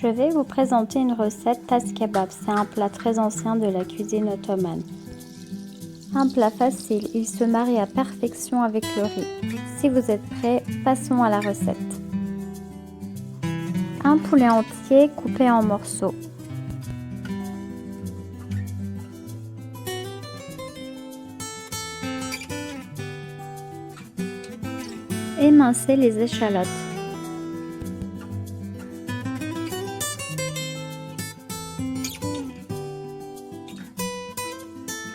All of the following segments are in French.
Je vais vous présenter une recette tas kebab. C'est un plat très ancien de la cuisine ottomane. Un plat facile, il se marie à perfection avec le riz. Si vous êtes prêts, passons à la recette. Un poulet entier coupé en morceaux. Émincez les échalotes.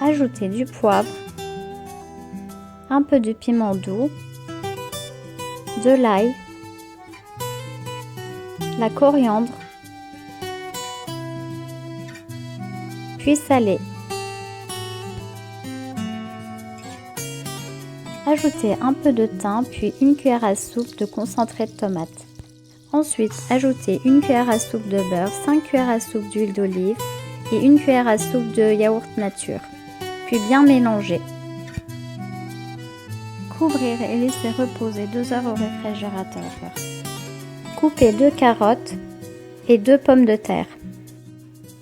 Ajoutez du poivre, un peu de piment doux, de l'ail, la coriandre, puis salez. Ajoutez un peu de thym, puis une cuillère à soupe de concentré de tomate. Ensuite, ajoutez une cuillère à soupe de beurre, 5 cuillères à soupe d'huile d'olive et une cuillère à soupe de yaourt nature. Puis bien mélanger. Couvrir et laisser reposer 2 heures au réfrigérateur. Coupez 2 carottes et 2 pommes de terre.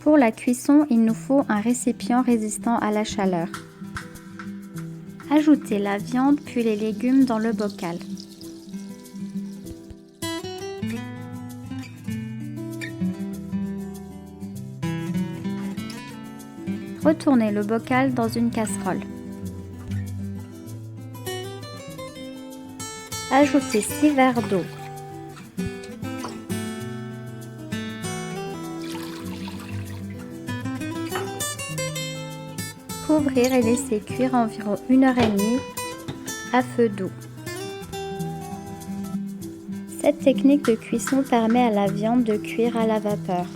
Pour la cuisson, il nous faut un récipient résistant à la chaleur. Ajoutez la viande puis les légumes dans le bocal. Retournez le bocal dans une casserole. Ajoutez 6 verres d'eau. Couvrir et laisser cuire environ 1h30 à feu doux. Cette technique de cuisson permet à la viande de cuire à la vapeur.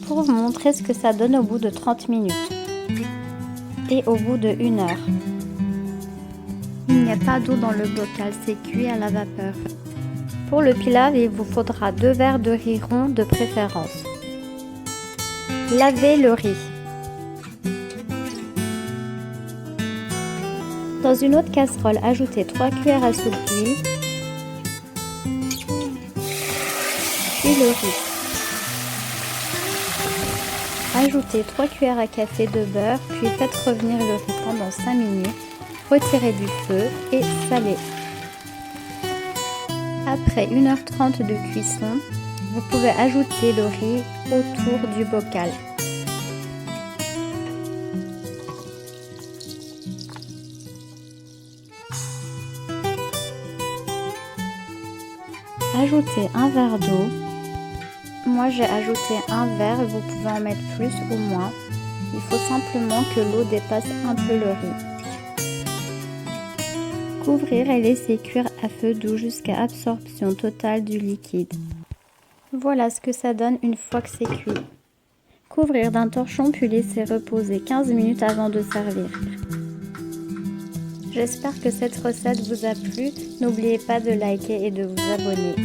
Pour vous montrer ce que ça donne au bout de 30 minutes et au bout de 1 heure. Il n'y a pas d'eau dans le bocal, c'est cuit à la vapeur. Pour le pilav, il vous faudra 2 verres de riz rond de préférence. Lavez le riz. Dans une autre casserole, ajoutez 3 cuillères à soupe d'huile, puis le riz. Ajoutez 3 cuillères à café de beurre, puis faites revenir le riz pendant 5 minutes. Retirez du feu et salez. Après 1h30 de cuisson, vous pouvez ajouter le riz autour du bocal. Ajoutez un verre d'eau. Moi j'ai ajouté un verre, vous pouvez en mettre plus ou moins. Il faut simplement que l'eau dépasse un peu le riz. Couvrir et laisser cuire à feu doux jusqu'à absorption totale du liquide. Voilà ce que ça donne une fois que c'est cuit. Couvrir d'un torchon puis laisser reposer 15 minutes avant de servir. J'espère que cette recette vous a plu. N'oubliez pas de liker et de vous abonner.